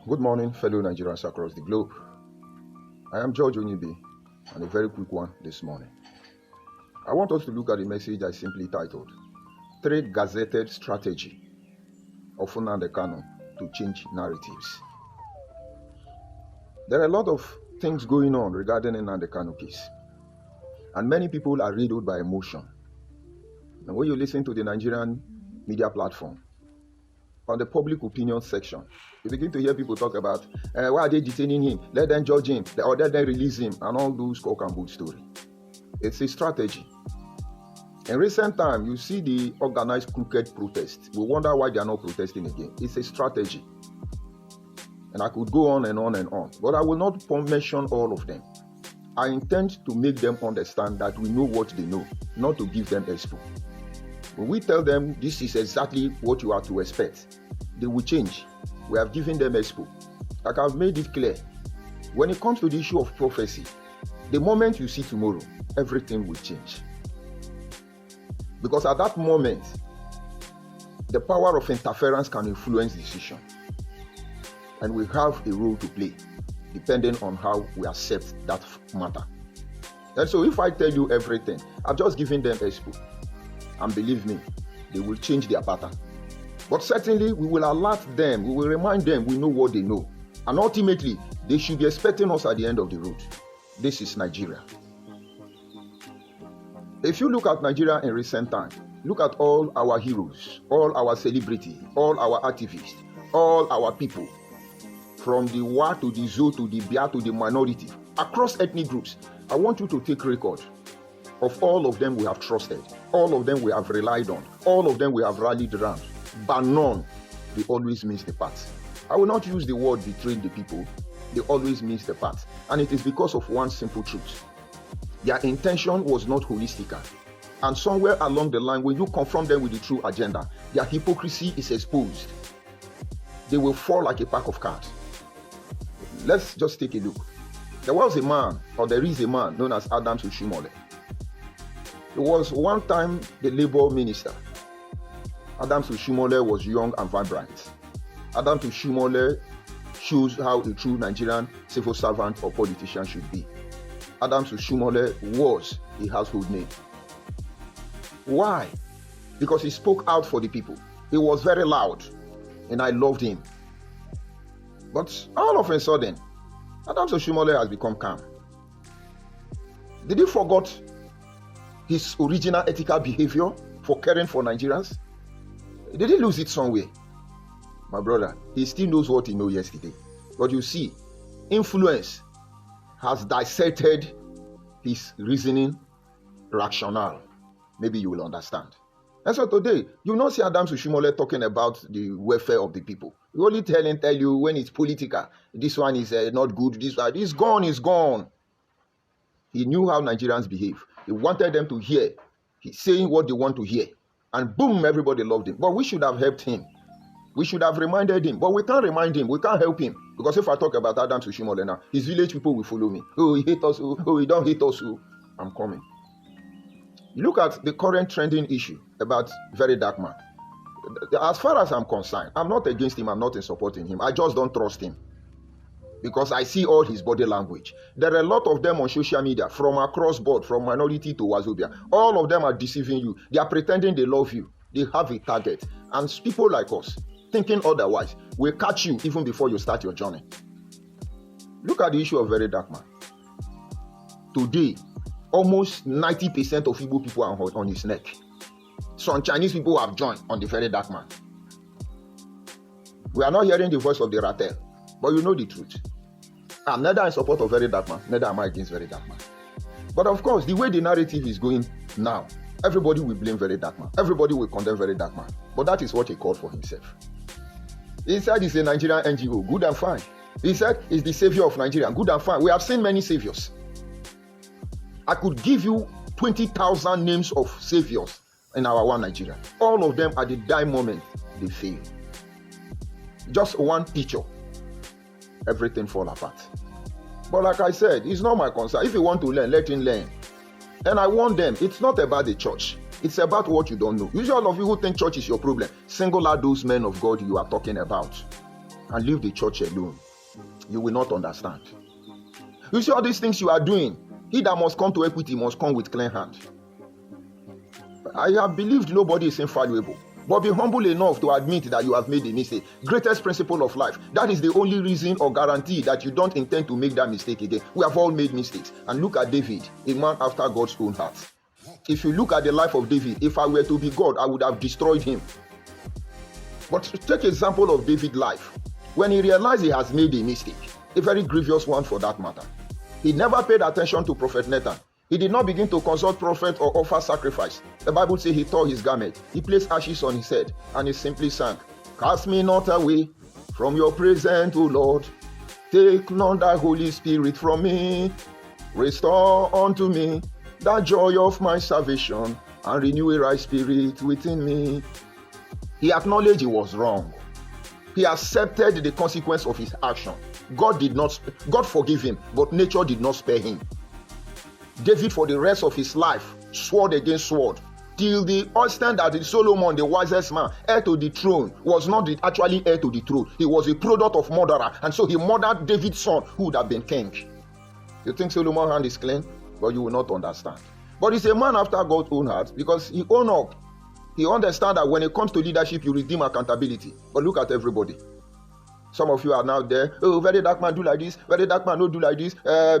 Good morning, fellow Nigerians across the globe. I am George Onyibe, and a very quick one this morning. I want us to look at a message I simply titled, Trade Gazetted Strategy of Nnamdi Kanu to Change Narratives. There are a lot of things going on regarding the Nnamdi Kanu case, and many people are riddled by emotion. And when you listen to the Nigerian media platform, on the public opinion section, you begin to hear people talk about why are they detaining him? Let them judge him, or let them release him, and all those cock and bull story. It's a strategy. In recent time, you see the organized crooked protests. We wonder why they are not protesting again. It's a strategy. And I could go on and on and on, but I will not mention all of them. I intend to make them understand that we know what they know, not to give them expo. When we tell them this is exactly what you are to expect, they will change. We have given them expo. Like I've made it clear, when it comes to the issue of prophecy, the moment you see tomorrow, everything will change. Because at that moment, the power of interference can influence decision. And we have a role to play, depending on how we accept that matter. And so if I tell you everything, I've just given them expo. And believe me, they will change their pattern. But certainly, we will alert them, we will remind them we know what they know. And ultimately, they should be expecting us at the end of the road. This is Nigeria. If you look at Nigeria in recent time, look at all our heroes, all our celebrities, all our activists, all our people, from the Wa to the Zo to the Bia to the minority, across ethnic groups. I want you to take record of all of them we have trusted, all of them we have relied on, all of them we have rallied around. But none, they always miss the path. I will not use the word betrayed the people, they always miss the path. And it is because of one simple truth. Their intention was not holistic. And somewhere along the line, when you confront them with the true agenda, their hypocrisy is exposed. They will fall like a pack of cards. Let's just take a look. There was a man, or there is a man, known as Adams Oshimole. He was one time the labor minister. Adams Oshimole was young and vibrant. Adams Oshimole shows how a true Nigerian civil servant or politician should be. Adams Oshimole was a household name. Why? Because he spoke out for the people. He was very loud, and I loved him. But all of a sudden, Adams Oshimole has become calm. Did he forget his original ethical behavior for caring for Nigerians? Did he lose it somewhere? My brother, he still knows what he knew yesterday. But you see, influence has dissected his reasoning rationale. Maybe you will understand. And so today, you will not see Adams Oshimole talking about the welfare of the people. He only tell you when it's political. This one is not good. This one is gone, is gone. He knew how Nigerians behave. He wanted them to hear. He's saying what they want to hear. And boom, everybody loved him. But we should have helped him. We should have reminded him. But we can't remind him. We can't help him. Because if I talk about Adams Oshimole now, his village people will follow me. Oh, he hate us. Oh, he don't hate us. Oh. I'm coming. Look at the current trending issue about Very Dark Man. As far as I'm concerned, I'm not against him. I'm not in supporting him. I just don't trust him. Because I see all his body language. There are a lot of them on social media, from across board, from minority to Wazobia. All of them are deceiving you. They are pretending they love you. They have a target. And people like us, thinking otherwise, will catch you even before you start your journey. Look at the issue of Very Dark Man. Today, almost 90% of Igbo people are on his neck. Some Chinese people have joined on the Very Dark Man. We are not hearing the voice of the Ratel, but you know the truth. I'm neither in support of Very Dark Man, neither am I against Very Dark Man. But of course, the way the narrative is going now, everybody will blame Very Dark Man. Everybody will condemn Very Dark Man. But that is what he called for himself. He said he's a Nigerian NGO, good and fine. He said he's the savior of Nigeria, good and fine. We have seen many saviors. I could give you 20,000 names of saviors in our one Nigeria. All of them at the dying moment, they fail. Just one picture, everything fall apart. But like I said, it's not my concern. If you want to learn, let him learn. And I warn them, it's not about the church. It's about what you don't know. Usually all of you who think church is your problem, single out those men of God you are talking about. and leave the church alone, you will not understand. You see all these things you are doing, he that must come to equity must come with clean hand. I have believed nobody is infallible, but be humble enough to admit that you have made a mistake. Greatest principle of life. That is the only reason or guarantee that you don't intend to make that mistake again. We have all made mistakes. And look at David, a man after God's own heart. If you look at the life of David, if I were to be God, I would have destroyed him. But take example of David's life. When he realized he has made a mistake, a very grievous one for that matter, he never paid attention to Prophet Nathan. He did not begin to consult prophet or offer sacrifice. The Bible says he tore his garment. He placed ashes on his head and he simply sang, "Cast me not away from your presence, O Lord. Take not thy Holy Spirit from me. Restore unto me the joy of my salvation and renew a right spirit within me." He acknowledged he was wrong. He accepted the consequence of his action. God forgave him, but nature did not spare him. David, for the rest of his life, sword against sword, till the extent that Solomon, the wisest man, heir to the throne, was not actually heir to the throne. He was a product of murderer, and so he murdered David's son, who would have been king. You think Solomon's hand is clean? But you will not understand. But he's a man after God's own heart, because he owned up. He understands that when it comes to leadership, you redeem accountability. But look at everybody. Some of you are now there. Oh, very dark man do like this. Very dark man don't do like this.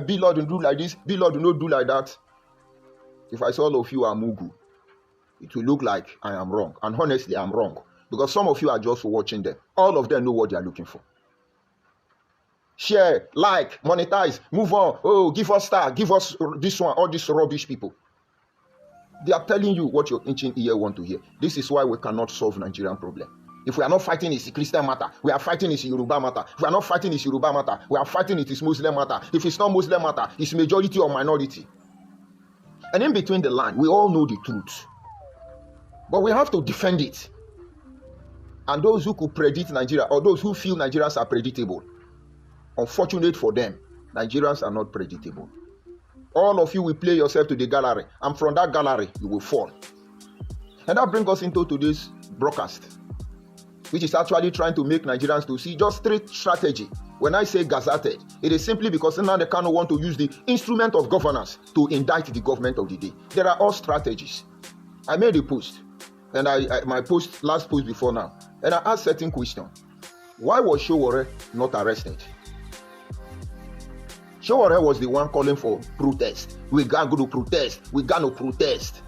Be Lord don't do like this. Be Lord do not do like that. If I saw all of you are Mugu, it will look like I am wrong. And honestly, I'm wrong. Because some of you are just watching them. All of them know what they are looking for. Share, like, monetize, move on. Oh, give us star. Give us this one. All these rubbish people. They are telling you what your ancient ear want to hear. This is why we cannot solve Nigerian problem. If we are not fighting it's a Christian matter, we are fighting it's a Yoruba matter. If we are not fighting it's Yoruba matter, we are fighting it is Muslim matter. If it's not Muslim matter, it's majority or minority. And in between the line, we all know the truth. But we have to defend it. And those who could predict Nigeria, or those who feel Nigerians are predictable, unfortunate for them, Nigerians are not predictable. All of you will play yourself to the gallery, and from that gallery, you will fall. And that brings us into today's broadcast, which is actually trying to make Nigerians to see just straight strategy. When I say gazetted, it is simply because Nnamdi Kanu want to use the instrument of governance to indict the government of the day. There are all strategies. I made a post, and my last post before now, and I asked certain question. Why was Sowore not arrested? Sowore was the one calling for protest. We got to protest. We got to protest.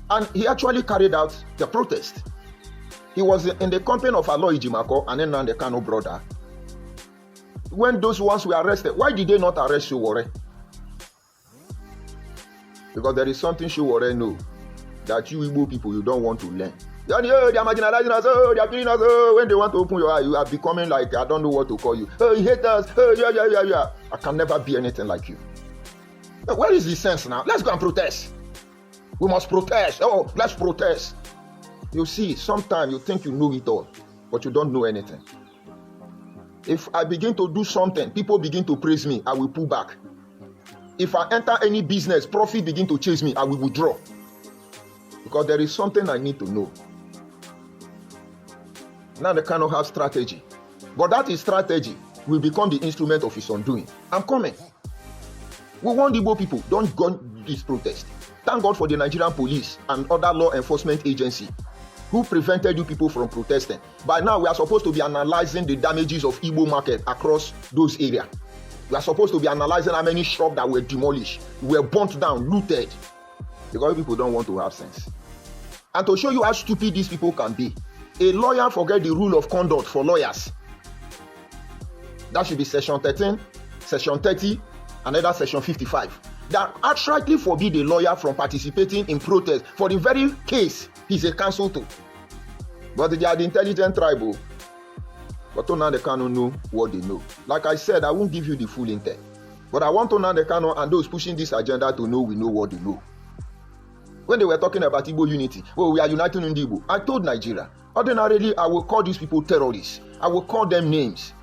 And he actually carried out the protest. He was in the company of Aloy Ijimako and then Nnamdi Kanu brother. When those ones were arrested, why did they not arrest Sowore? Because there is something Sowore know that you Igbo people, you don't want to learn. They are marginalizing us, they are killing us, when they want to open your eye, you are becoming like, I don't know what to call you. Oh, you hate us, yeah. I can never be anything like you. Where is the sense now? Let's go and protest. We must protest. Oh, let's protest. You see, sometimes you think you know it all, but you don't know anything. If I begin to do something, people begin to praise me, I will pull back. If I enter any business, profit begin to chase me, I will withdraw. Because there is something I need to know. Now they cannot have strategy. But that is strategy will become the instrument of his undoing. I'm coming. We want the Igbo people, don't go this protest. Thank God for the Nigerian police and other law enforcement agency who prevented you people from protesting. By now, we are supposed to be analyzing the damages of Igbo market across those areas. We are supposed to be analyzing how many shops that were demolished, were burnt down, looted. Because people don't want to have sense. And to show you how stupid these people can be, a lawyer forget the rule of conduct for lawyers. That should be section 13, section 30, another section 55. That outrightly forbid a lawyer from participating in protest for the very case he's a counsel to. But they are the intelligent tribe. But Nnamdi Kanu know what they know. Like I said, I won't give you the full intent. But I want Nnamdi Kanu and those pushing this agenda to know we know what they know. When they were talking about Igbo unity, well, we are uniting in Igbo. I told Nigeria, ordinarily, I will call these people terrorists. I will call them names.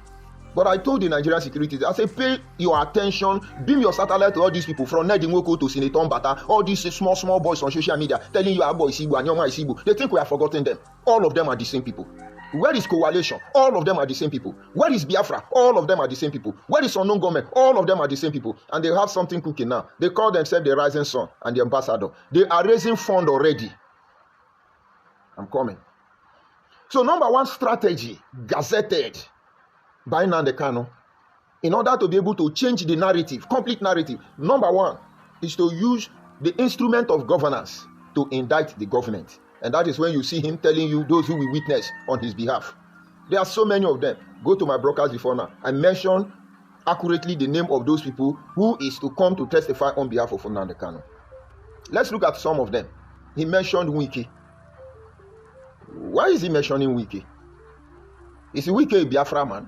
But I told the Nigerian security, I said, pay your attention, beam your satellite to all these people, from Nnedi Nwoko to Senator Mbata, all these small boys on social media, telling you our boy is Igbo and your man is Igbo. They think we have forgotten them. All of them are the same people. Where is coalition? All of them are the same people. Where is Biafra? All of them are the same people. Where is unknown government? All of them are the same people. And they have something cooking now. They call themselves the Rising Sun and the Ambassador. They are raising fund already. I'm coming. So number one strategy, gazetted by Nnamdi Kanu, in order to be able to change the narrative, complete narrative, number one is to use the instrument of governance to indict the government. And that is when you see him telling you those who will witness on his behalf. There are so many of them. Go to my broadcast before now. I mentioned accurately the name of those people who is to come to testify on behalf of Nnamdi Kanu. Let's look at some of them. He mentioned Wiki. Why is he mentioning Wiki? Is Wiki a Biafra man?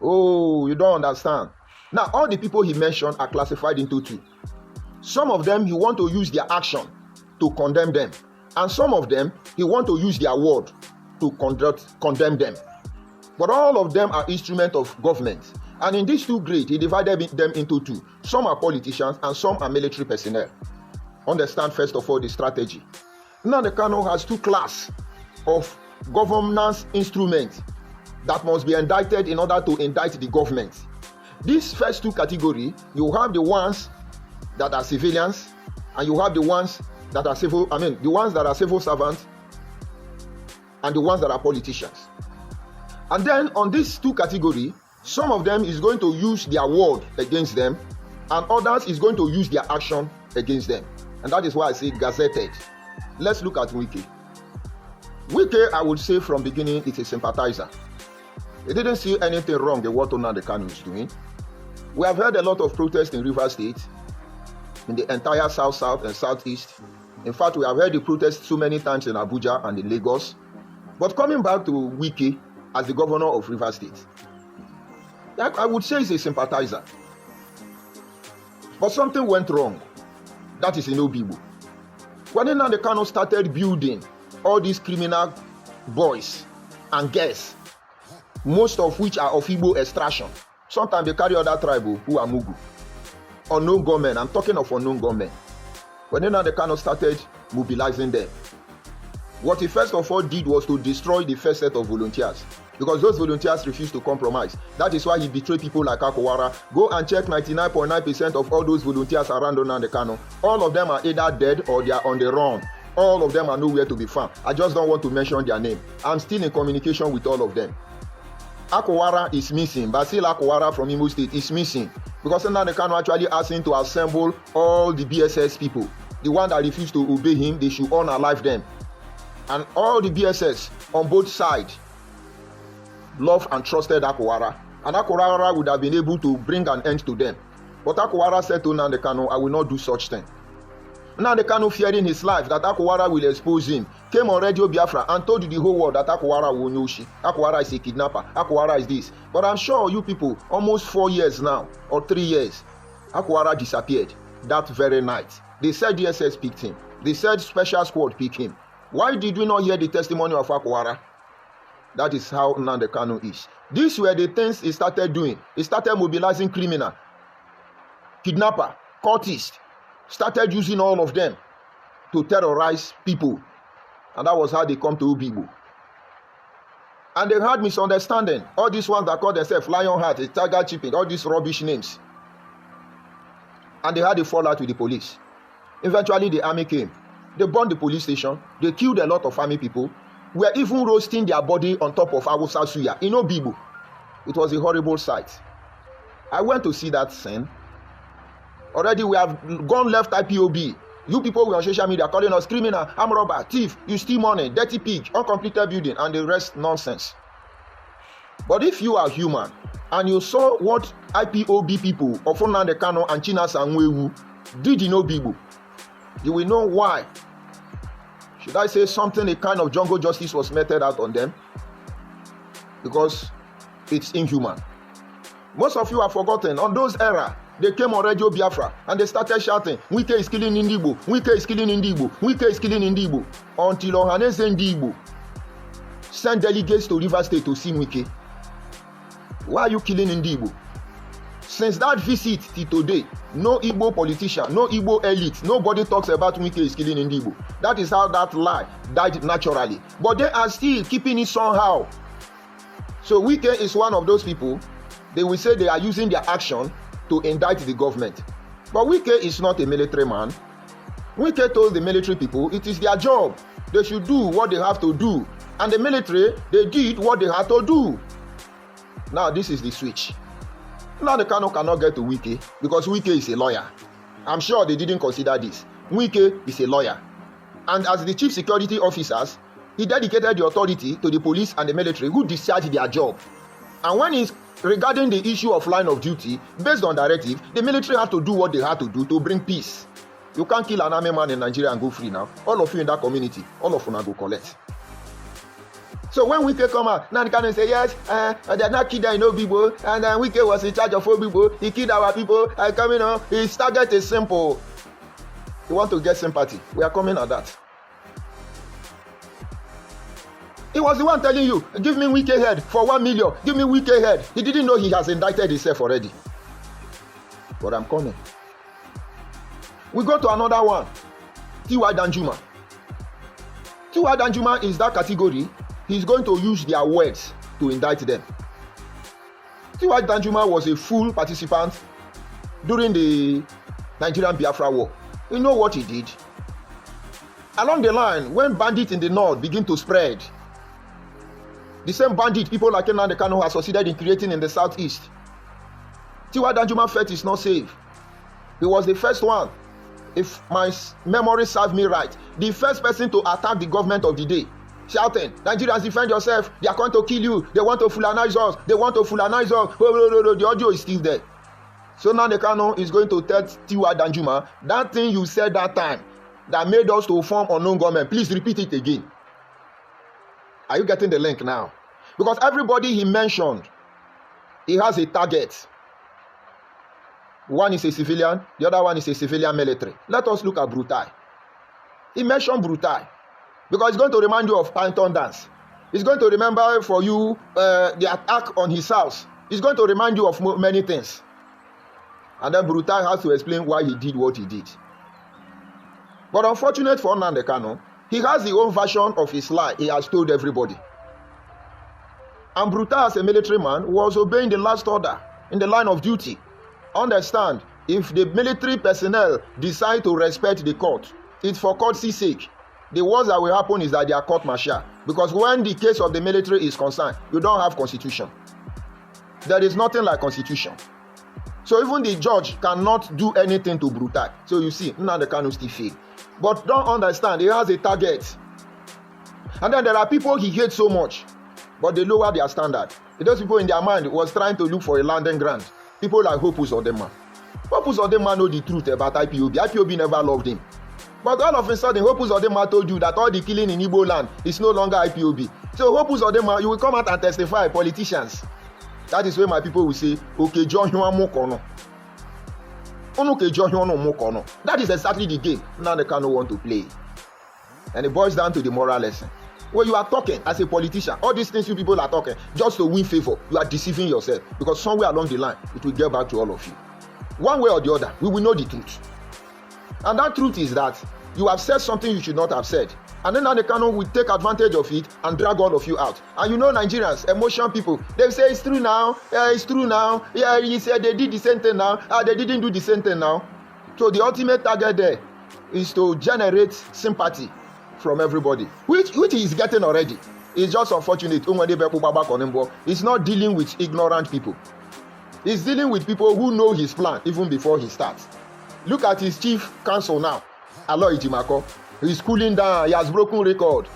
Oh, you don't understand. Now, all the people he mentioned are classified into two. Some of them, he want to use their action to condemn them. And some of them, he want to use their word to condemn them. But all of them are instruments of government. And in these two grades, he divided them into two. Some are politicians and some are military personnel. Understand, first of all, the strategy. Nnamdi Kanu has two classes of governance instruments that must be indicted in order to indict the government. These first two categories, you have the ones that are civilians and you have the ones that are the ones that are civil servants and the ones that are politicians. And then on these two categories, some of them is going to use their word against them and others is going to use their action against them. And that is why I say gazetted. Let's look at Wiki. Wiki, I would say from beginning, is a sympathizer. He didn't see anything wrong in what Nnamdi Kanu is doing. We have heard a lot of protests in Rivers State, in the entire South and Southeast. In fact, we have heard the protests so many times in Abuja and in Lagos. But coming back to Wiki as the governor of Rivers State, I would say he's a sympathizer. But something went wrong. That is in Obibo. When Nnamdi Kanu started building all these criminal boys and girls, most of which are of Igbo extraction, sometimes they carry other tribes who are Mugu. Unknown government, I'm talking of unknown government. When Nnamdi Kanu started mobilizing them, what he first of all did was to destroy the first set of volunteers, because those volunteers refused to compromise. That is why he betrayed people like Akowara. Go and check 99.9% of all those volunteers around Nnamdi Kanu. All of them are either dead or they are on the run. All of them are nowhere to be found. I just don't want to mention their name. I'm still in communication with all of them. Akowara is missing. Basil Akowara from Imo State is missing because Nnamdi Kanu actually asked him to assemble all the BSS people. The one that refused to obey him, they should unalive them. And all the BSS on both sides loved and trusted Akowara. And Akowara would have been able to bring an end to them. But Akowara said to Nnamdi Kanu, I will not do such thing. Nnamdi Kanu, fearing his life that Akowara will expose him, came on Radio Biafra and told the whole world that Akowara will know Akowara is a kidnapper, Akowara is this. But I'm sure you people, almost 4 years now, or 3 years, Akowara disappeared that very night. They said DSS picked him. They said Special Squad picked him. Why did we not hear the testimony of Akowara? That is how Nnamdi Kanu is. These were the things he started doing. He started mobilizing criminal, kidnapper, cultist, started using all of them to terrorize people. And that was how they come to Obibo. And they had misunderstanding. All these ones that call themselves Lionheart, Tiger Chipping, all these rubbish names. And they had a fallout with the police. Eventually the army came. They burned the police station. They killed a lot of army people. We were even roasting their body on top of Awusa Suya in Obibo. It was a horrible sight. I went to see that scene. Already we have gone left IPOB. You people were on social media calling us criminal, armed robber, thief, you steal money, dirty pig, uncompleted building, and the rest nonsense. But if you are human and you saw what IPOB people of Nnamdi Kanu and Chinasa Nwewu did in Obibo, you will know why. Should I say something, a kind of jungle justice was meted out on them? Because it's inhuman. Most of you have forgotten, on those era, they came on Radio Biafra and they started shouting, Wike is killing Ndigbo, Wike is killing Ndigbo, Wike is killing Ndigbo. Until Ohaneze Ndigbo sent delegates to Rivers State to see Wike. Why are you killing Ndigbo? Since that visit till today, no Igbo politician, no Igbo elite, nobody talks about Wike is killing in Igbo. That is how that lie died naturally. But they are still keeping it somehow. So Wike is one of those people, they will say they are using their action to indict the government. But Wike is not a military man. Wike told the military people it is their job. They should do what they have to do. And the military, they did what they had to do. Now this is the switch. Nnamdi Kanu cannot get to Wike because Wike is a lawyer. I'm sure they didn't consider this. Wike is a lawyer. And as the chief security officers, he dedicated the authority to the police and the military who discharged their job. And when it's regarding the issue of line of duty, based on directive, the military had to do what they had to do to bring peace. You can't kill an army man in Nigeria and go free now. All of you in that community, all of you now go collect. So when Wike come out, Nnamdi Kanu say, yes, they are not killing no people, and Wike was in charge of 4 people, he killed our people, coming on, his target is simple. You want to get sympathy, we are coming at that. He was the one telling you, give me Wike head for 1 million, give me Wike head. He didn't know he has indicted himself already. But I'm coming. We go to another one, T.Y. Danjuma. T.Y. Danjuma is that category. He's going to use their words to indict them. T.Y. Danjuma was a full participant during the Nigerian Biafra War. You know what he did? Along the line, when bandits in the north begin to spread, the same bandit people like Nnamdi Kanu has succeeded in creating in the southeast, T.Y. Danjuma felt is not safe. He was the first one, if my memory serves me right, the first person to attack the government of the day, shouting, Nigerians, defend yourself, they are going to kill you, they want to Fulanize us, they want to Fulanize us. The audio is still there. So now Nnamdi Kanu is going to tell T.Y. Danjuma, that thing you said that time that made us to form unknown government, please repeat it again. Are you getting the link now? Because everybody he mentioned, he has a target. One is a civilian, the other one is a civilian military. Let us look at Brutai. He mentioned Brutai because it's going to remind you of Python dance. It's going to remember for you the attack on his house. It's going to remind you of many things. And then Brutai has to explain why he did what he did. But unfortunate for Nnamdi Kanu, he has the own version of his lie he has told everybody. And Brutai, as a military man, was obeying the last order in the line of duty. Understand, if the military personnel decide to respect the court, it's for courtesy sake. The worst that will happen is that they are court-martial. Because when the case of the military is concerned, you don't have constitution. There is nothing like constitution. So even the judge cannot do anything to Brutai. So you see, Nnamdi Kanu still fail. But don't understand, he has a target. And then there are people he hates so much, but they lower their standard. Those people in their mind was trying to look for a landing ground. People like Hope Uzodinma. Hope Uzodinma know the truth about IPOB. IPOB never loved him. But all of a sudden, Hope Uzodinma told you that all the killing in Igbo land is no longer IPOB. So Hope Uzodinma, you will come out and testify, politicians. That is where my people will say, okay, John Mokono. That is exactly the game Nnamdi Kanu want to play. And it boils down to the moral lesson. When you are talking as a politician, all these things you people are talking just to win favor, you are deceiving yourself. Because somewhere along the line, it will get back to all of you. One way or the other, we will know the truth. And that truth is that you have said something you should not have said. And then Nnamdi Kanu will take advantage of it and drag all of you out. And you know Nigerians, emotion people, they say it's true now, yeah, it's true now, yeah, he said they did the same thing now, they didn't do the same thing now. So the ultimate target there is to generate sympathy from everybody, which he is getting already. It's just unfortunate. He's not dealing with ignorant people. He's dealing with people who know his plan even before he starts. Look at his chief counsel now, Aloy Jimako. He's cooling down. He has broken record.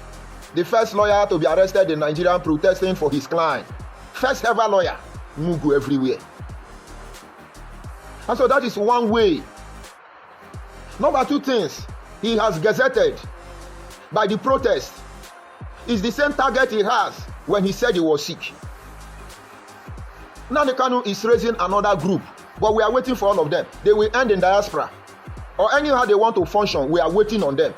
The first lawyer to be arrested in Nigeria protesting for his client. First ever lawyer. Mugu everywhere. And so that is one way. Number two things, he has gazetted by the protest. Is the same target he has when he said he was sick. Nnamdi Kanu is raising another group, but we are waiting for all of them. They will end in diaspora. Or anyhow they want to function, we are waiting on them.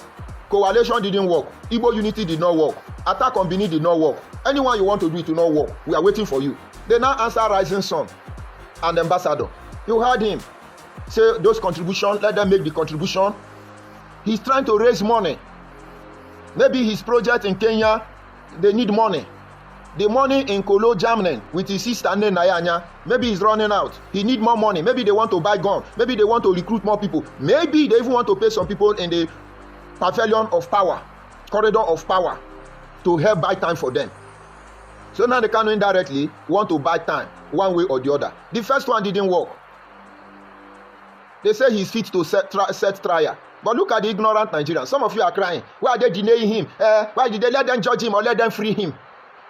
Coalition didn't work. Igbo unity did not work. Attack on Benin did not work. Anyone you want to do it will not work. We are waiting for you. They now answer Rising Sun and Ambassador. You heard him say those contributions, let them make the contribution. He's trying to raise money. Maybe his project in Kenya, they need money. The money in Kolo, Germany, with his sister Nayanya, maybe he's running out. He need more money. Maybe they want to buy gun. Maybe they want to recruit more people. Maybe they even want to pay some people in the pavilion of power, corridor of power, to help buy time for them. So now they can indirectly want to buy time one way or the other. The first one didn't work. They say he's fit to set trial. But look at the ignorant Nigerians. Some of you are crying. Why are they delaying him? Why did they let them judge him or let them free him?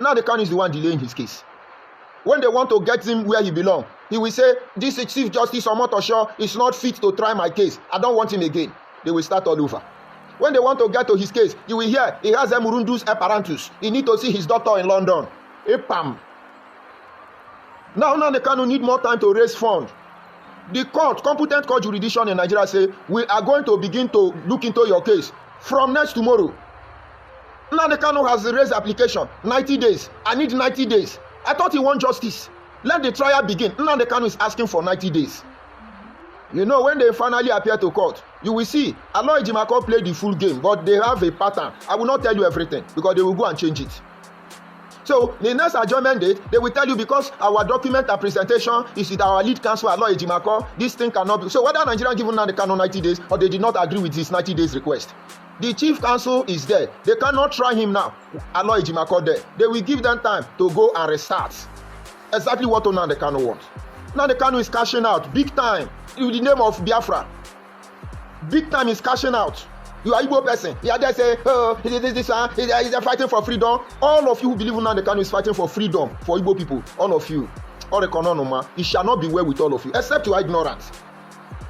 Now the Kanu is the one delaying his case. When they want to get him where he belongs, he will say, this Chief Justice Omotosho is not fit to try my case. I don't want him again. They will start all over. When they want to get to his case, you will hear he has Murundus apparatus. He need to see his daughter in London. Epam. Now the Kanu need more time to raise funds. The competent court jurisdiction in Nigeria say, we are going to begin to look into your case from next tomorrow. Nnamdi Kanu has raised application, 90 days. I need 90 days. I thought he want justice. Let the trial begin. Nnamdi Kanu is asking for 90 days. You know, when they finally appear to court, you will see, Aloy Ejimako played the full game, but they have a pattern. I will not tell you everything, because they will go and change it. So, the next adjournment date, they will tell you because our document and presentation is with our lead counsel, Aloy Ejimako, this thing cannot be. So, whether Nigeria given Nnamdi Kanu 90 days or they did not agree with this 90 days request, the chief counsel is there. They cannot try him now. Aloy Ejimako there. They will give them time to go and restart. Exactly what Nnamdi Kanu wants. Nnamdi Kanu is cashing out big time in the name of Biafra. Big time is cashing out. You are Igbo person. You are there say, oh, he's fighting for freedom. All of you who believe Nnamdi Kanu is fighting for freedom for Igbo people. All of you. It shall not be well with all of you, except you are ignorant.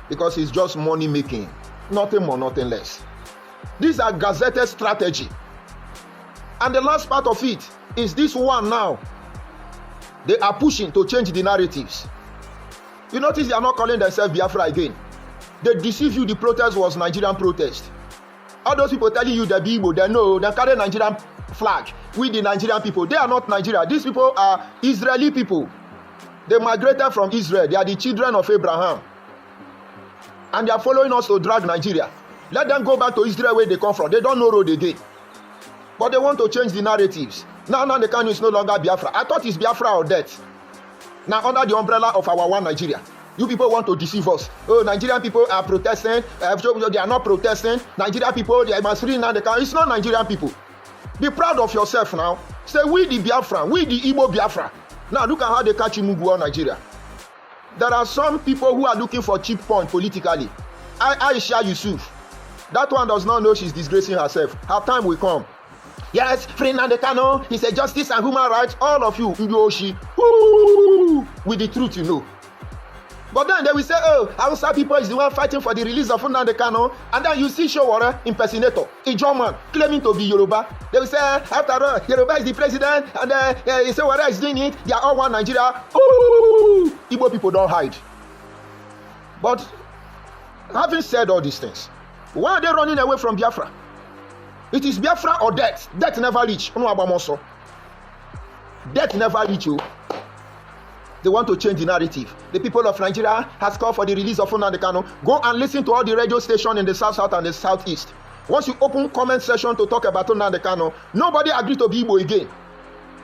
Because it's just money making. Nothing more, nothing less. These are gazetted strategy. And the last part of it is this one now. They are pushing to change the narratives. You notice they are not calling themselves Biafra again. They deceive you. The protest was Nigerian protest. All those people telling you that Igbo, they know, they carry Nigerian flag. We the Nigerian people, they are not Nigeria. These people are Israeli people. They migrated from Israel. They are the children of Abraham. And they are following us to drag Nigeria. Let them go back to Israel where they come from. They don't know road again. But they want to change the narratives. Now the Kanu is no longer Biafra. I thought it's Biafra or death. Now under the umbrella of our one Nigeria. You people want to deceive us. Oh, Nigerian people are protesting. They are not protesting. Nigerian people, they must free Nnamdi Kanu. It's not Nigerian people. Be proud of yourself now. Say, we the Biafra. We the Igbo Biafra. Now look at how they catch Mugu on Nigeria. There are some people who are looking for cheap point politically. Aisha Yusuf. That one does not know she's disgracing herself. Her time will come. Yes, free Nnamdi Kanu. He said justice and human rights. All of you, Ndoshi, with the truth you know. But then they will say, oh, Hausa people is the one fighting for the release of Nnamdi Kanu. And then you see Sowore impersonator, a German, claiming to be Yoruba. They will say, after all, Yoruba is the president, and Sowore is doing it. They are all one Nigeria. Ooh, Igbo people don't hide. But having said all these things, why are they running away from Biafra? It is Biafra or death. Death never reach. Death never reach you. They want to change the narrative. The people of Nigeria has called for the release of Nnamdi Kanu. Go and listen to all the radio stations in the South and the Southeast. Once you open comment section to talk about Nnamdi Kanu, nobody agreed to be Igbo again.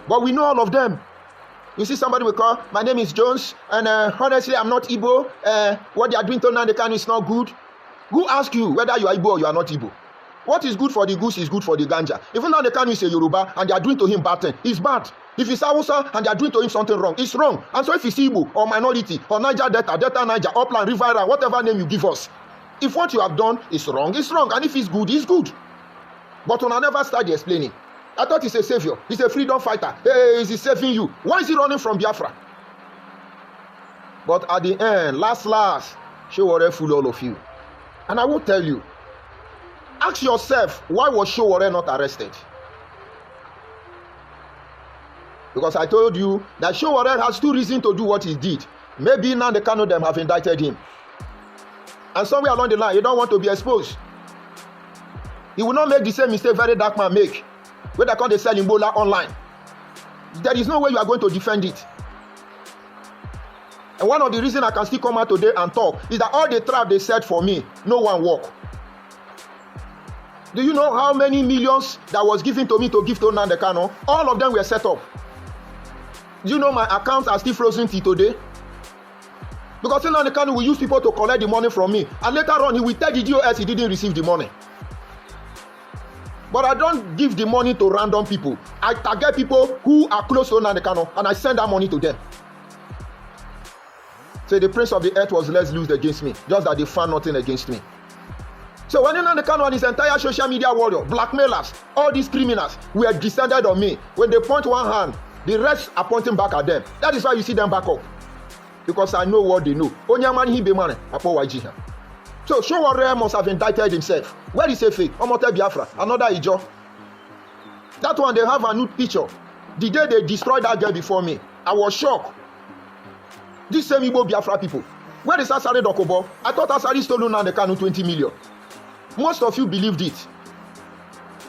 But we know all of them. You see somebody will call, my name is Jones, and honestly, I'm not Igbo. What they are doing to Nnamdi Kanu is not good. Who ask you whether you are Igbo or you are not Igbo? What is good for the goose is good for the ganja. Even Nnamdi Kanu is a Yoruba and they are doing to him bad thing, it's bad. If it's Hausa and they are doing to him something wrong, it's wrong. And so if it's Igbo or minority or Niger Delta Niger, Upland, River, whatever name you give us, if what you have done is wrong, it's wrong. And if it's good, it's good. But when I never started explaining, I thought he's a savior. He's a freedom fighter. Hey, is he saving you? Why is he running from Biafra? But at the end, last, Sowore fool all of you. And I will tell you, ask yourself, why was Sowore not arrested? Because I told you that Sowore has two reasons to do what he did. Maybe Nnamdi Kanu them have indicted him. And somewhere along the line, you don't want to be exposed. He will not make the same mistake very dark man make. When they call they sell Ebola online. There is no way you are going to defend it. And one of the reasons I can still come out today and talk is that all the trap they set for me, no one work. Do you know how many millions that was given to me to give to Nnamdi Kanu? All of them were set up. Do you know my accounts are still frozen till today? Because Nnamdi Kanu will use people to collect the money from me. And later on, he will tell the DOS he didn't receive the money. But I don't give the money to random people. I target people who are close to Nnamdi Kanu and I send that money to them. So the prince of the earth was let loose against me, just that they found nothing against me. So when Nnamdi Kanu and his entire social media warrior, blackmailers, all these criminals were descended on me, when they point one hand, the rest are pointing back at them. That is why you see them back up. Because I know what they know. So Showore must have indicted himself. Where is Efe? Omote Biafra, another Ijo. That one, they have a nude picture. The day they destroyed that girl before me, I was shocked. This same Igbo Biafra people. Where is Asare Dokobo? I thought Asare stole Nnamdi Kanu 20 million. Most of you believed it.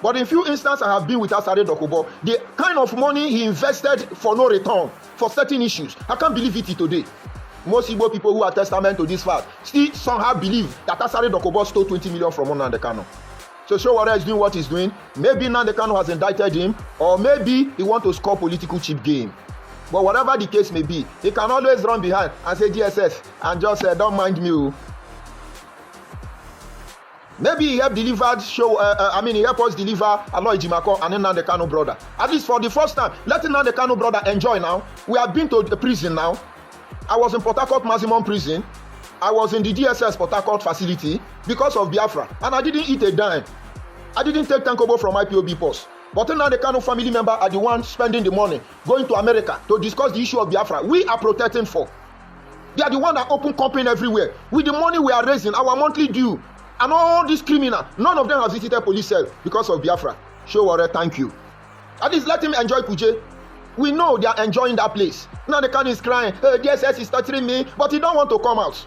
But in few instances I have been with Asare Dokobo, the kind of money he invested for no return, for certain issues, I can't believe it today. Most Igbo people who are testament to this fact still somehow believe that Asare Dokobo stole 20 million from Nnamdi Kanu. So Showore is doing what he's doing. Maybe Nnamdi Kanu has indicted him, or maybe he wants to score political cheap game. But whatever the case may be, he can always run behind and say GSS and just say, don't mind me. Maybe he helped deliver he helped us deliver Aloy Jimako and Nnamdi Kanu brother. At least for the first time, let Nnamdi Kanu brother enjoy now. We have been to the prison now. I was in Port Harcourt maximum prison. I was in the DSS Port Harcourt facility because of Biafra. And I didn't eat a dime. I didn't take 10 kobo from IPOB post. But now the Kanu family member are the ones spending the money, going to America to discuss the issue of Biafra. We are protecting for. They are the ones that open company everywhere. With the money we are raising, our monthly due, and all these criminals, none of them have visited police cell because of Biafra. Showore, thank you. At least let him enjoy Kuje. We know they are enjoying that place. Now the Kanu is crying, hey, DSS is torturing me, but he don't want to come out.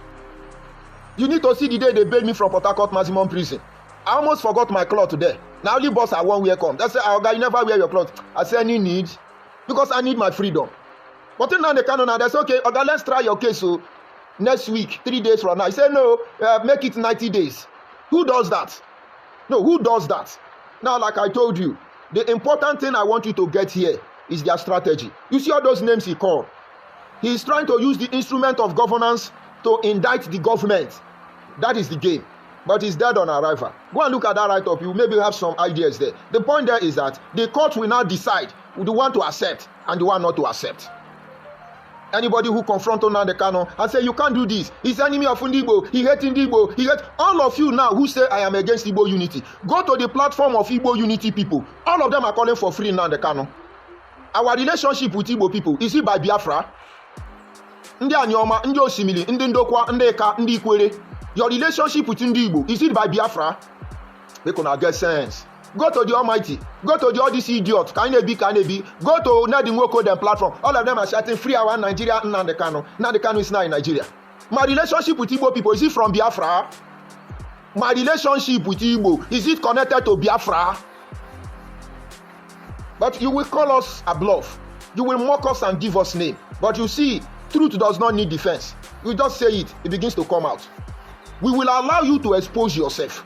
You need to see the day they bailed me from Port Harcourt maximum prison. I almost forgot my cloth today. Now only boss I won't wear come. They say, oh, guy, you never wear your clothes. I say, any need, because I need my freedom. But then now the Kanu now, they say, okay, okay, let's try your case. So next week, 3 days from now, I say, no, make it 90 days. Who does that? No, who does that? Now, like I told you, the important thing I want you to get here is their strategy. You see all those names he called. He is trying to use the instrument of governance to indict the government. That is the game. But he's dead on arrival. Go and look at that write-up. You maybe have some ideas there. The point there is that the court will now decide the one to accept and the one not to accept. Anybody who confronts Nnamdi Kanu and say, you can't do this. He's enemy of Igbo. He hates Igbo. He hates all of you now who say, I am against Igbo unity. Go to the platform of Igbo unity people. All of them are calling for free Nnamdi Kanu. Our relationship with Igbo people, is it by Biafra? Ndi Anyoma, Ndi Osimili, Ndi Ndokwa, Ndi Eka, Ndi Ikwere. Your relationship with Ndi Igbo, is it by Biafra? They cannot get sense. Go to the Almighty. Go to all these idiots. Can it be? Go to Nadimwoko them platform. All of them are shouting free our Nigeria. Nnamdi Kanu. Nnamdi Kanu is now in Nigeria. My relationship with Igbo people, is it from Biafra? My relationship with Igbo, is it connected to Biafra? But you will call us a bluff. You will mock us and give us name. But you see, truth does not need defense. You just say it, it begins to come out. We will allow you to expose yourself.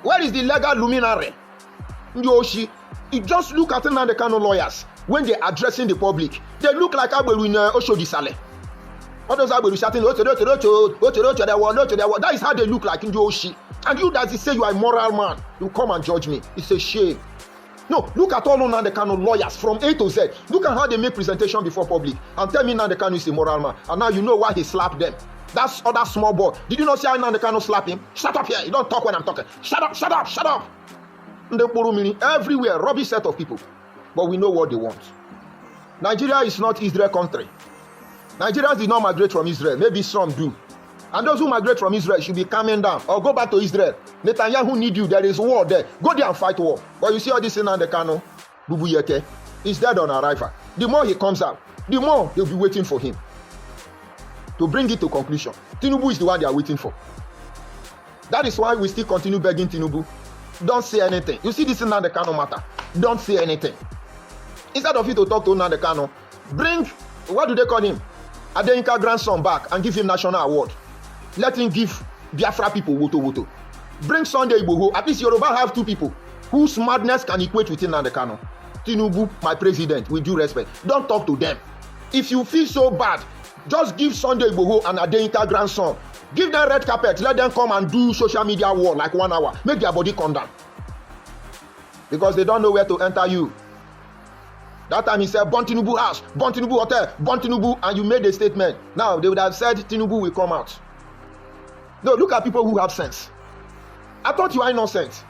Where is the legal luminary? Yoshi, you just look at Nnamdi Kanu lawyers when they're addressing the public. They look like Agbelu in Oshodi Saleh. All those Agbelu shouting, that is how they look like in Yoshi. And you that say you are a moral man, you come and judge me. It's a shame. No, look at all Nnamdi Kanu lawyers from A to Z. Look at how they make presentation before public. And tell me Nnamdi Kanu is a moral man. And now you know why he slapped them. That's other small boy. Did you not see how Nnamdi Kanu slap him? Shut up here. You don't talk when I'm talking. Shut up, shut up, shut up. Everywhere, rubbish set of people. But we know what they want. Nigeria is not Israel country. Nigerians did not migrate from Israel. Maybe some do. And those who migrate from Israel should be calming down or go back to Israel. Netanyahu need you. There is war there. Go there and fight war. But you see all this in Nnamdi Kanu, Bubu Yeke, is dead on arrival. The more he comes out, the more they'll be waiting for him to bring it to conclusion. Tinubu is the one they are waiting for. That is why we still continue begging Tinubu. Don't say anything. You see this in Nnamdi Kanu matter. Don't say anything. Instead of you to talk to Nnamdi Kanu, bring, what do they call him? Adeyinka grandson back and give him national award. Let him give Biafra people woto. Bring Sunday Igboho. At least Yoruba have two people whose madness can equate with Nnamdi Kanu. Tinubu, my president, with due respect. Don't talk to them. If you feel so bad, just give Sunday Igboho and Adeyinka grandson. Give them red carpet. Let them come and do social media war like 1 hour. Make their body come down. Because they don't know where to enter you. That time he said, Bon Tinubu house, Bon Tinubu hotel, Bon Tinubu, and you made a statement. Now they would have said Tinubu will come out. No, look at people who have sense. I thought you are innocent.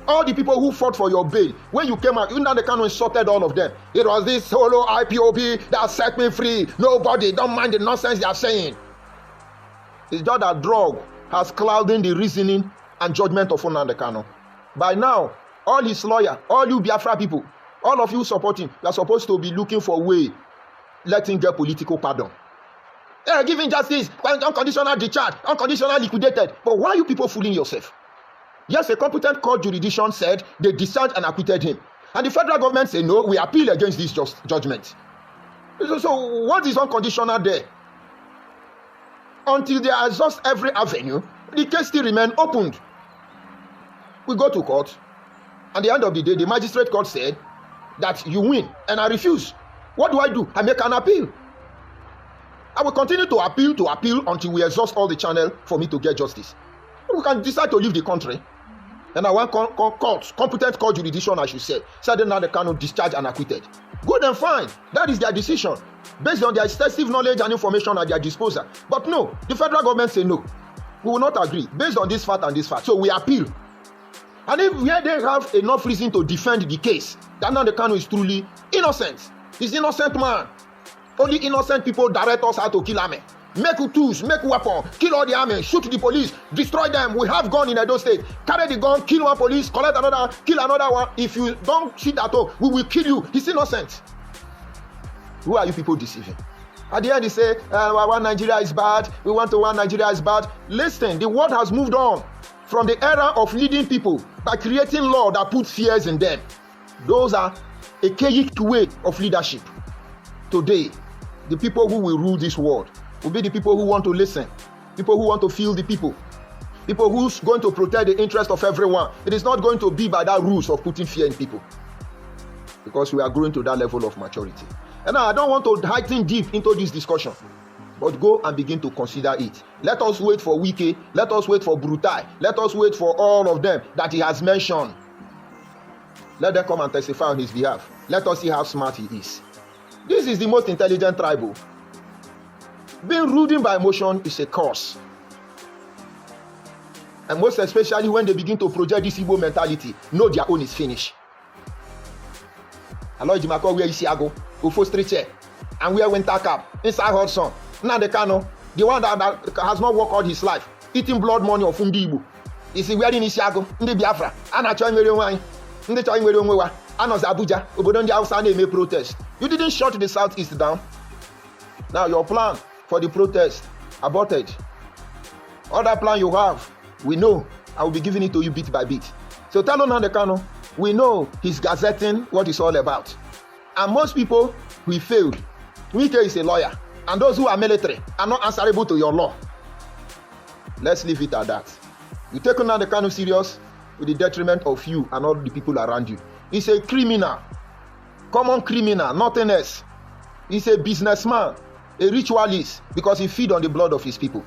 All the people who fought for your bail, when you came out, Nnamdi Kanu insulted all of them. It was this solo IPOB that set me free. Nobody, don't mind the nonsense they are saying. It's just that drug has clouded the reasoning and judgment of Nnamdi Kanu. By now, all his lawyer, all you Biafra people, all of you supporting, you are supposed to be looking for a way, letting get political pardon. Giving justice, unconditional discharge, unconditional liquidated. But why are you people fooling yourself? Yes, a competent court jurisdiction said they discharged and acquitted him. And the federal government said, no, we appeal against this judgment. So what is unconditional there? Until they exhaust every avenue, the case still remains opened. We go to court. At the end of the day, the magistrate court said that you win, and I refuse. What do? I make an appeal. I will continue to appeal until we exhaust all the channel for me to get justice. We can decide to leave the country. And I want competent court jurisdiction, I should say, said that Nnamdi Kanu discharged and acquitted. Good and fine. That is their decision, based on their extensive knowledge and information at their disposal. But no, the federal government say no. We will not agree, based on this fact and this fact. So we appeal. And if they have enough reason to defend the case, that Nnamdi Kanu is truly innocent. He's an innocent man. Only innocent people direct us how to kill army. Make tools, make weapons, kill all the army, shoot the police, destroy them. We have gun in Edo State. Carry the gun, kill one police, collect another, kill another one. If you don't shoot at all, we will kill you. He's innocent. Who are you people deceiving? At the end, they say, one Nigeria is bad. We want to one Nigeria is bad. Listen, the world has moved on from the era of leading people by creating law that put fears in them. Those are a archaic way of leadership. Today, the people who will rule this world will be the people who want to listen, people who want to feel the people who's going to protect the interest of everyone. It is not going to be by that rules of putting fear in people, because we are growing to that level of maturity. And now I don't want to heighten deep into this discussion, but go and begin to consider it. Let us wait for Wike, let us wait for Brutai, let us wait for all of them that he has mentioned. Let them come and testify on his behalf. Let us see how smart he is. This is the most intelligent tribe. Being ruled by emotion is a curse. And most especially when they begin to project this Igbo mentality, know their own is finished. Aloy Jimako wear Isiago, Ufo street chair, and wear winter cap, inside hot sun. Nnamdi Kanu, the one that has not worked all his life, eating blood money of Fundi Igbo. Is he wearing Isiago, Ndi Biafra, Ana Choi Nwere Onwe, Ndi Choi Nwere Onwe wa, Anos Abuja, Obodo Ndi Hausa na-eme protest. You didn't shut the Southeast down. Now your plan for the protest aborted. All that plan you have, we know. I will be giving it to you bit by bit. So tell Nnamdi Kanu, we know he's gazetting what it's all about. And most people, we failed. Wike is a lawyer. And those who are military are not answerable to your law. Let's leave it at that. You take Nnamdi Kanu serious with the detriment of you and all the people around you. He's a criminal. Common criminal, nothing else. He's a businessman, a ritualist, because he feeds on the blood of his people.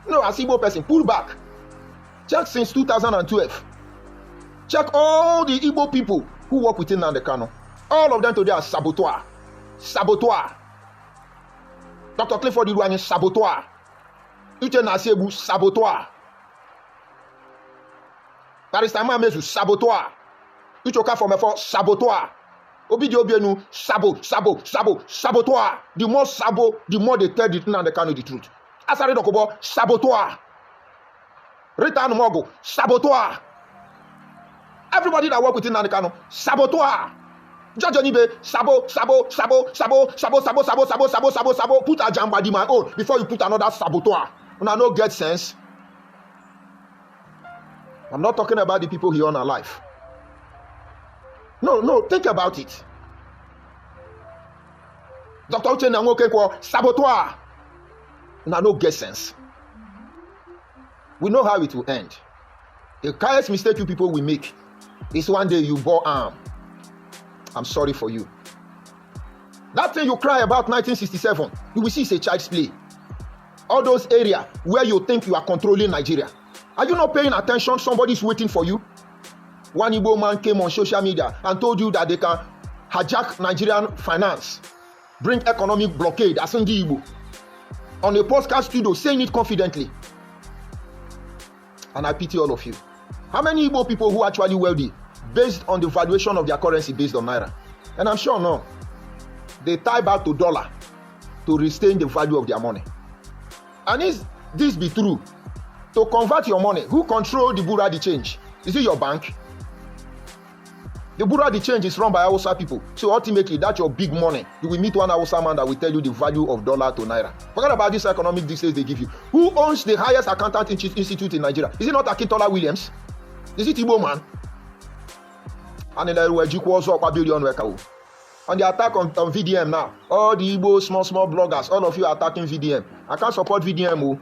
No, as Igbo person, pull back. Check since 2012. Check all the Igbo people who work within Nnamdi Kanu. All of them today are saboteur. Saboteur. Dr. Clifford Iruani, saboteur. Uche Nasebu, saboteur. Barrister Mamezu, saboteur. Uchoka Fomefo, saboteur. Obidi Obienu, saboteur. The more sabo, the more they tell the Nnamdi Kanu the truth. Asari Dokobo, saboteur. Rita Numogo, saboteur. Everybody that work with Nnamdi Kanu, saboteur. Judge Onibe, sabo. Put a jam body my own before you put another saboteur. When I no get sense. I'm not talking about the people here on our life. No, think about it. Dr. Uche Nwoke kwa saboteur. Now no get sense. We know how it will end. The highest mistake you people will make is one day you bore arm. I'm sorry for you. That thing you cry about 1967, you will see it's a child's play. All those areas where you think you are controlling Nigeria. Are you not paying attention? Somebody's waiting for you. One Igbo man came on social media and told you that they can hijack Nigerian finance, bring economic blockade as Ndi Igbo. On a podcast studio, saying it confidently. And I pity all of you. How many Igbo people who are actually wealthy based on the valuation of their currency based on Naira? And I'm sure no. They tie back to dollar to retain the value of their money. And if this be true, to convert your money, who control the Bureau de Change? Is it your bank? The Bureau de Change is run by Hausa people. So ultimately, that's your big money. You will meet one Hausa man that will tell you the value of dollar to Naira. Forget about this economic details they give you. Who owns the highest accountant institute in Nigeria? Is it not Akintola Williams? Is it Igbo man? And then we also up a billion workers. On the attack on VDM now, all the Igbo small bloggers, all of you are attacking VDM. I can't support VDM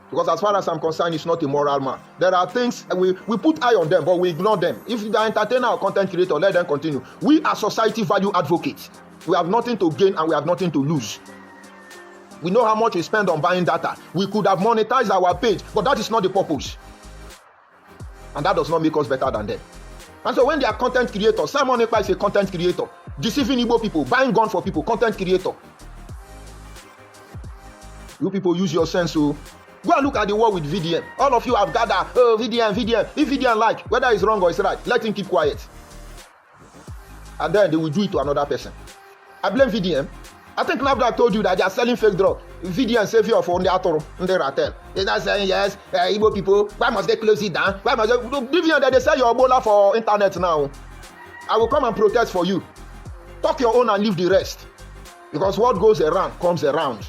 because as far as I'm concerned, it's not a moral man. There are things, we put eye on them, but we ignore them. If they are entertainer or content creator, let them continue. We are society value advocates. We have nothing to gain and we have nothing to lose. We know how much we spend on buying data. We could have monetized our page, but that is not the purpose. And that does not make us better than them. And so when they are content creators, Simon Ekpa is a content creator, deceiving Igbo people, buying gun for people, content creator. You people use your sense to go and look at the war with VDM. All of you have gathered, oh, VDM. If VDM like, whether it's wrong or it's right, let him keep quiet. And then they will do it to another person. I blame VDM. I think Nnamdi told you that they are selling fake drug. VDM savior for Ondiatoro, Nderatel. They're not saying, yes, Igbo people, why must they close it down? Why must they? VDM, that they sell your Ebola for internet now. I will come and protest for you. Talk your own and leave the rest. Because what goes around comes around.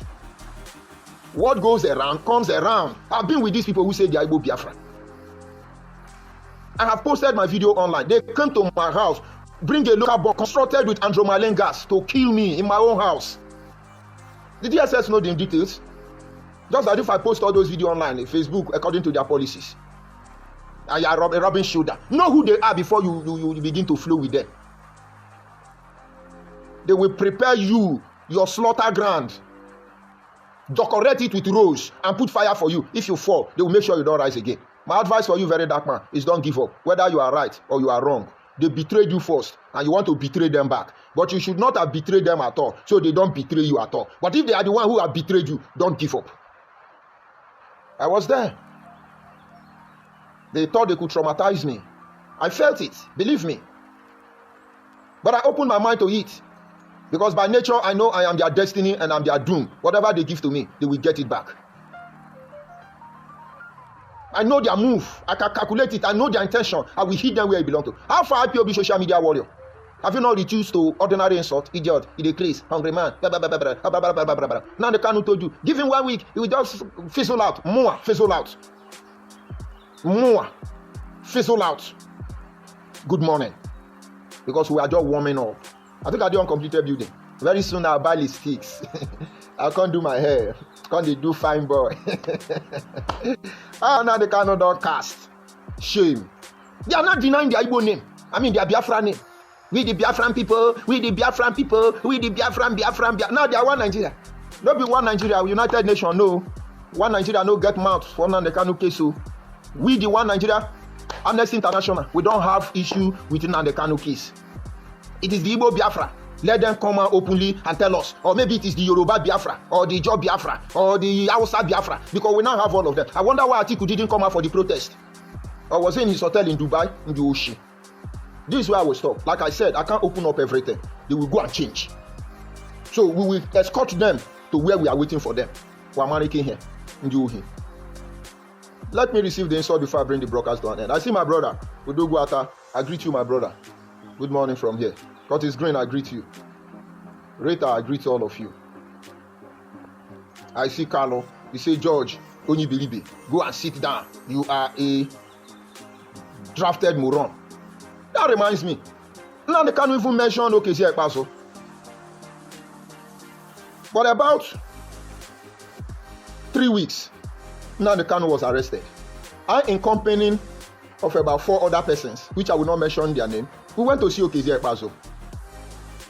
What goes around comes around. I've been with these people who say they are Igbo Biafra. I have posted my video online. They came to my house, bring a local bomb constructed with andromaline gas to kill me in my own house. The DSS know the details. Just as if I post all those videos online on Facebook according to their policies. And you are a robbing shoulder. Know who they are before you begin to flow with them. They will prepare you, your slaughter ground. Decorate it with rose and put fire for you. If you fall, they will make sure you don't rise again. My advice for you, very dark man, is don't give up. Whether you are right or you are wrong. They betrayed you first and you want to betray them back. But you should not have betrayed them at all, so they don't betray you at all. But if they are the one who have betrayed you, don't give up. I was there. They thought they could traumatize me. I felt it, believe me. But I opened my mind to it. Because by nature, I know I am their destiny and I'm their doom. Whatever they give to me, they will get it back. I know their move. I can calculate it. I know their intention. I will hit them where it belongs to. How far IPOB social media warrior? Have you not reduced to ordinary insult? Idiot, idiot, hungry man. Nnamdi Kanu told you, give him 1 week, he will just fizzle out. More, fizzle out. More, fizzle out. Good morning. Because we are just warming up. I think I do uncompleted building. Very soon I'll buy lipsticks. I can't do my hair. Can't do fine boy. Now they cannot don't cast. Shame. They are not denying their Igbo name. I mean their Biafra name. We the Biafran people. We the Biafran people. We the Biafran. Now they are one Nigeria. Not be one Nigeria. United Nations. No. One Nigeria no get mouth for Nnamdi Kanu case. So we the one Nigeria. Amnesty International. We don't have issue with Nnamdi Kanu case. It is the Igbo Biafra. Let them come out openly and tell us. Or maybe it is the Yoruba Biafra, or the Ijaw Biafra, or the Hausa Biafra. Because we now have all of them. I wonder why Atiku didn't come out for the protest. Or was he in his hotel in Dubai, in the Oshi. This is where I will stop. Like I said, I can't open up everything. They will go and change. So we will escort them to where we are waiting for them. We are managing here. Let me receive the insult before I bring the broadcast to an end. I see my brother, Udoguata. I greet you, my brother. Good morning from here. Curtis Green, I greet you. Rita, I greet all of you. I see Carlo. You say, George, Onyibilibi, go and sit down. You are a drafted moron. That reminds me. Now they can't even mention OKC Ekpaso. But about 3 weeks, Nnamdi Kanu was arrested. I, in company of about 4 other persons, which I will not mention their name, we went to see Okezie Ekpazo.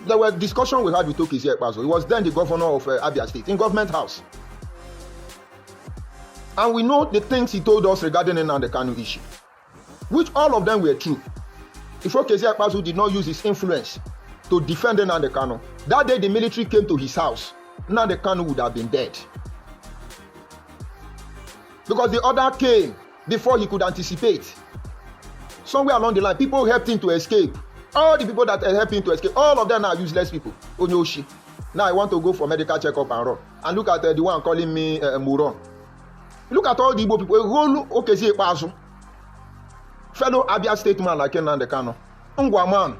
There were discussions we had with Okezie Ekpazo. He was then the governor of Abia State, in government house. And we know the things he told us regarding the Nnamdi Kanu issue, which all of them were true. If Okezie Ekpazo did not use his influence to defend Nnamdi Kanu, that day the military came to his house, Nnamdi Kanu would have been dead. Because the order came before he could anticipate. Somewhere along the line, people helped him to escape. All the people that helped him to escape, all of them are useless people. Onyoshi. Now I want to go for medical checkup and run. And look at the one calling me Moron. Look at all the Igbo people. Okezie Ekpazo. Fellow Abia State man like Nnamdi Kanu. Ngwa man.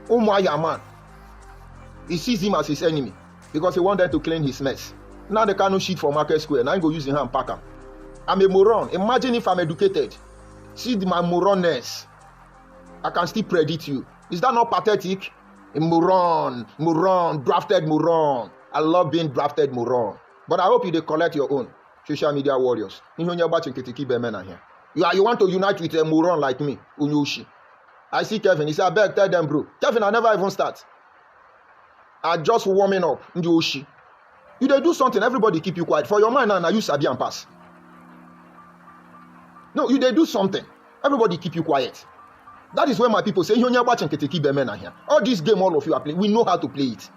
Umuaya man. He sees him as his enemy because he wanted to clean his mess. Nnamdi Kanu shit for Market Square. Now I go use him and pack him. I'm a moron. Imagine if I'm educated. See my moronness. I can still predict you. Is that not pathetic? A moron, drafted moron. I love being drafted moron. But I hope you collect your own social media warriors. You want to unite with a moron like me, Unyoshi. I see Kevin. He said, I beg, tell them, bro. Kevin, I never even start. I just warming up, Unyoshi. You they do something, everybody keep you quiet. For your mind now, you sabi and pass. No, you they do something. Everybody keep you quiet. That is when my people say, all this game all of you are playing, we know how to play it.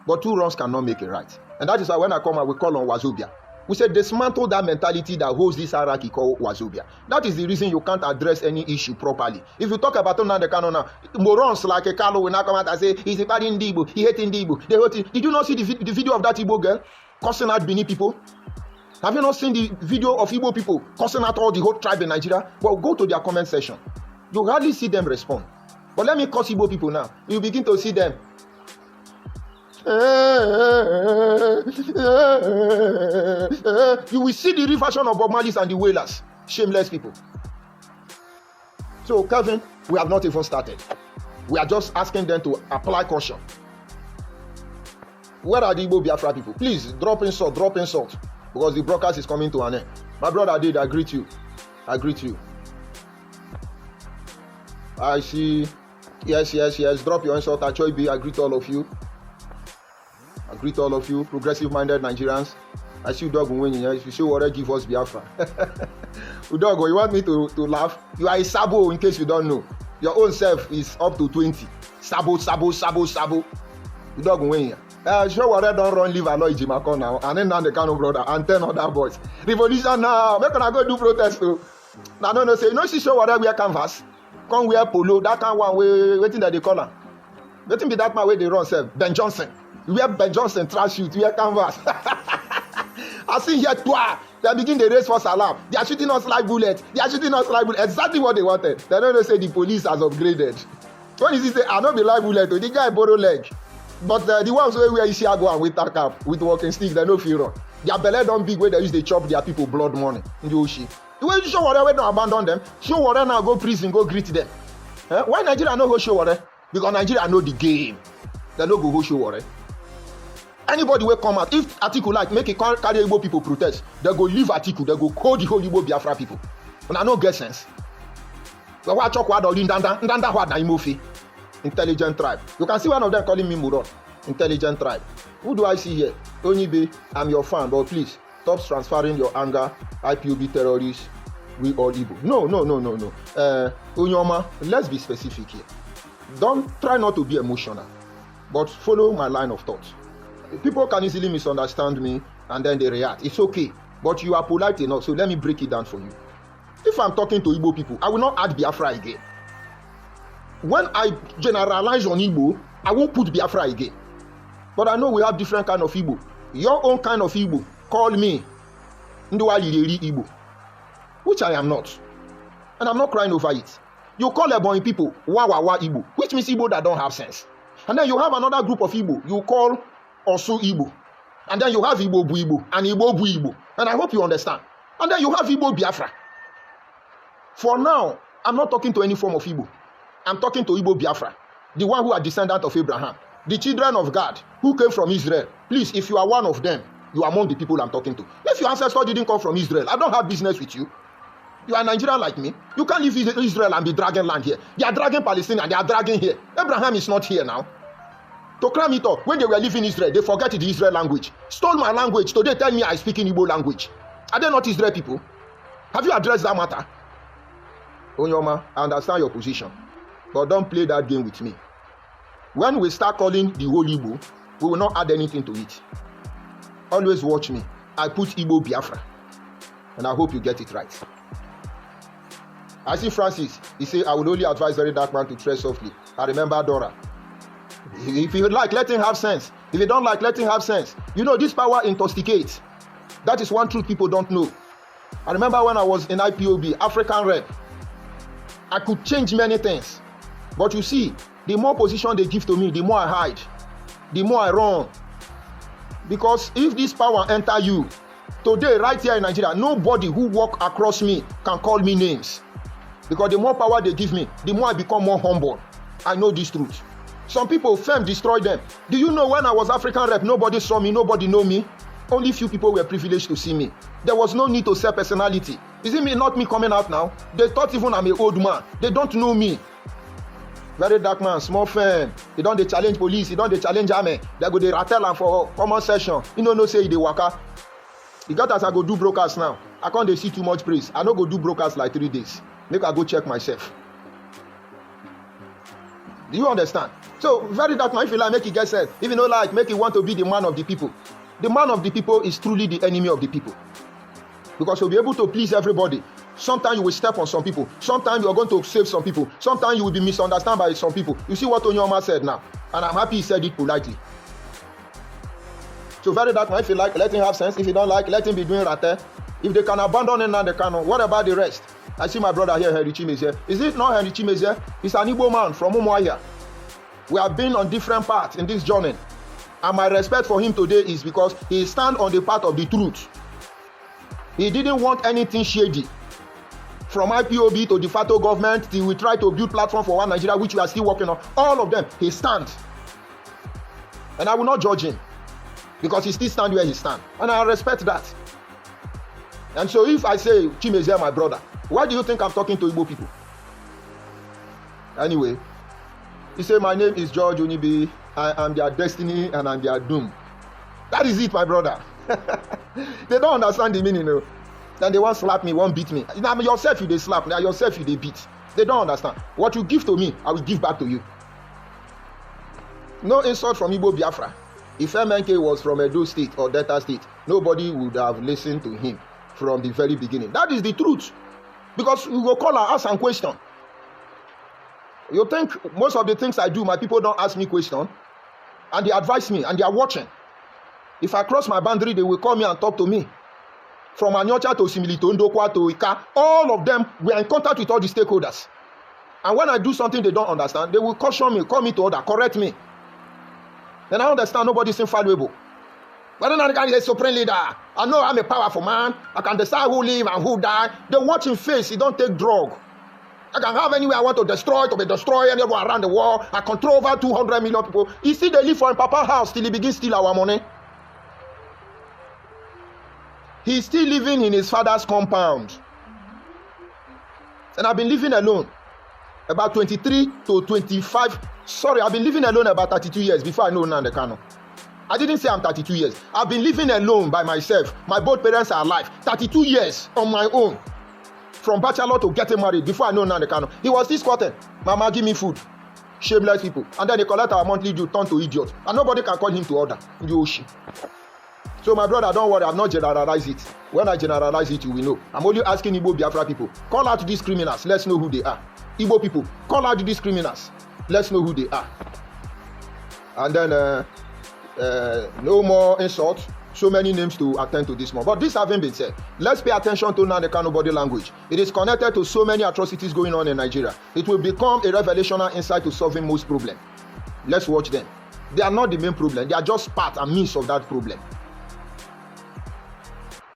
But 2 wrongs cannot make it right. And that is why when I come, I will call on Wazobia. We said dismantle that mentality that holds this hierarchy called Wazobia. That is the reason you can't address any issue properly. If you talk about Nnamdi Kanu now, morons like a Carlo will now come out and say, he's a bad Igbo, he hates Igbo. Did you not see the video of that Igbo girl cussing out Benin people? Have you not seen the video of Igbo people cussing out all the whole tribe in Nigeria? Well, go to their comment section. You hardly see them respond. But let me curse Igbo people now. You begin to see them. You will see the reversion of Bob Marley's and the Wailers. Shameless people. So, Kevin, we have not even started. We are just asking them to apply caution. Where are the Igbo Biafra people? Please, drop in salt. Because the broadcast is coming to an end. My brother did, I greet you. I see. Yes. Drop your insult. I greet all of you. Progressive-minded Nigerians. I see Udogo winning. If you say what, give us Biafra. Udogo, you want me to laugh? You are a Sabo in case you don't know. Your own self is up to 20. Sabo. Udogo winning. Sure what I don't run leave Aloy Jimako now. And then the Kanu brother and 10 other boys. Revolution now. Make gonna go do protest too. Now no say, she show what I wear canvas. Come wear polo. That kind one way waiting that they call her. Waiting be that man where they run self. Ben Johnson. You wear Ben Johnson trash shoot. You wear canvas. I see here twa. They begin the race for salam. They are shooting us like bullets. Exactly what they wanted. They don't say the police has upgraded. When is he say, I don't be like bullet. The guy borrow leg. But the ones where Isiago and with that cap, with walking sticks, they no fear run. Their belly don't big where they use they chop their people blood money. The way you show whatever, don't abandon them. Show whatever now, go prison, go greet them. Why Nigeria no go show whatever? Because Nigeria know the game. They no go show whatever. Anybody will come out. If Atiku like make it carry Igbo people protest, they go leave Atiku, they go call the whole Igbo Biafra people. And I no get sense. So what talk what ndanda what na imofi. Intelligent tribe. You can see one of them calling me Muron. Intelligent tribe. Who do I see here? Onibe, I'm your fan, but please stop transferring your anger. IPOB terrorists, we all Igbo. No. Unyoma, let's be specific here. Don't try not to be emotional, but follow my line of thought. People can easily misunderstand me and then they react. It's okay, but you are polite enough, so let me break it down for you. If I'm talking to Igbo people, I will not add Biafra again. When I generalize on Igbo, I won't put Biafra again. But I know we have different kind of Igbo. Your own kind of Igbo, call me Nduwaliri Igbo, which I am not. And I'm not crying over it. You call Ebonyi people Wawawa Igbo, which means Igbo that don't have sense. And then you have another group of Igbo, you call Osu Igbo. And then you have Igbo Bu Igbo and Igbo Bu Igbo. And I hope you understand. And then you have Igbo Biafra. For now, I'm not talking to any form of Igbo. I'm talking to Igbo Biafra, the one who are descendant of Abraham. The children of God who came from Israel, please, if you are one of them, you are among the people I'm talking to. If your ancestors didn't come from Israel, I don't have business with you. You are Nigerian like me. You can't leave Israel and be dragging land here. They are dragging Palestine and they are dragging here. Abraham is not here now. To cram it up, when they were living in Israel, they forget the Israel language. Stole my language. Today tell me I speak in Igbo language. Are they not Israel people? Have you addressed that matter? Onyoma, I understand your position. But don't play that game with me. When we start calling the whole Igbo, we will not add anything to it. Always watch me. I put Igbo Biafra. And I hope you get it right. I see Francis. He say, I would only advise very dark man to tread softly. I remember Dora. If you like, let him have sense. If you don't like, let him have sense. You know, this power intoxicates. That is one truth people don't know. I remember when I was in IPOB, African rep, I could change many things. But you see, the more position they give to me, the more I hide. The more I run. Because if this power enter you, today, right here in Nigeria, nobody who walk across me can call me names. Because the more power they give me, the more I become more humble. I know this truth. Some people, fame destroy them. Do you know when I was African rep, nobody saw me, nobody know me? Only few people were privileged to see me. There was no need to sell personality. Is it me, not me coming out now? They thought even I'm an old man. They don't know me. Very dark man, small fame. They don't challenge police, they don't challenge army. They go they rattle and for common session. You know, no say they waka. You got as I go do brokers now. I can't they see too much praise. I don't go do brokers like 3 days. Make I go check myself. Do you understand? So, very dark man, if you like, make it get said. If you don't like, make it want to be the man of the people. The man of the people is truly the enemy of the people. Because you'll be able to please everybody. Sometimes you will step on some people. Sometimes you are going to save some people. Sometimes you will be misunderstood by some people. You see what Onyoma said now? And I'm happy he said it politely. So, very dark man, if you like, let him have sense. If you don't like, let him be doing rate. If they can abandon Nnamdi Kanu, what about the rest? I see my brother here, Henry Chimezie. Is it not Henry Chimezie? He's an Igbo man from Umuahia. We have been on different paths in this journey. And my respect for him today is because he stands on the path of the truth. He didn't want anything shady. From IPOB to the FATO government, till we try to build platform for One Nigeria, which we are still working on. All of them, he stands. And I will not judge him. Because he still stands where he stands. And I respect that. And so if I say, Chimezie, my brother, why do you think I'm talking to Igbo people? Anyway, he said, my name is George Onibi. I am their destiny and I'm their doom. That is it, my brother. They don't understand the meaning. No? Then they want to slap me, want beat me. Now yourself you they slap, now yourself you they beat. They don't understand. What you give to me, I will give back to you. No insult from Igbo Biafra. If MNK was from Edo State or Delta State, nobody would have listened to him from the very beginning. That is the truth. Because we will call and ask and question. You think most of the things I do, my people don't ask me question, and they advise me, and they are watching. If I cross my boundary, they will call me and talk to me. From Anyocha to Similito, Ndokwa to Ika, all of them, we are in contact with all the stakeholders. And when I do something they don't understand, they will caution me, call me to order, correct me. Then I understand nobody is infallible. But then I is a supreme leader. I know I'm a powerful man. I can decide who live and who die. They watch him face. He don't take drug. I can have anywhere I want to destroy, to be destroyed anywhere around the world. I control over 200 million people. He still they live for him Papa's house till he begins to steal our money. He's still living in his father's compound. And I've been living alone. About 23 to 25. Sorry, I've been living alone about 32 years before I know Nnamdi Kanu. I didn't say I'm 32 years. I've been living alone by myself. My both parents are alive. 32 years on my own. From bachelor to getting married before I know Nnamdi Kanu. He was this quarter. Mama, give me food. Shameless people. And then they collect our monthly due, turn to idiot. And nobody can call him to order. So my brother, don't worry, I've not generalized it. When I generalize it, you will know. I'm only asking Igbo Biafra people. Call out these criminals. Let's know who they are. Igbo people, call out these criminals. Let's know who they are. And then no more insults. So many names to attend to this one. But this having been said, let's pay attention to Nnamdi Kanu body language. It is connected to so many atrocities going on in Nigeria. It will become a revelational insight to solving most problems. Let's watch them. They are not the main problem. They are just part and means of that problem.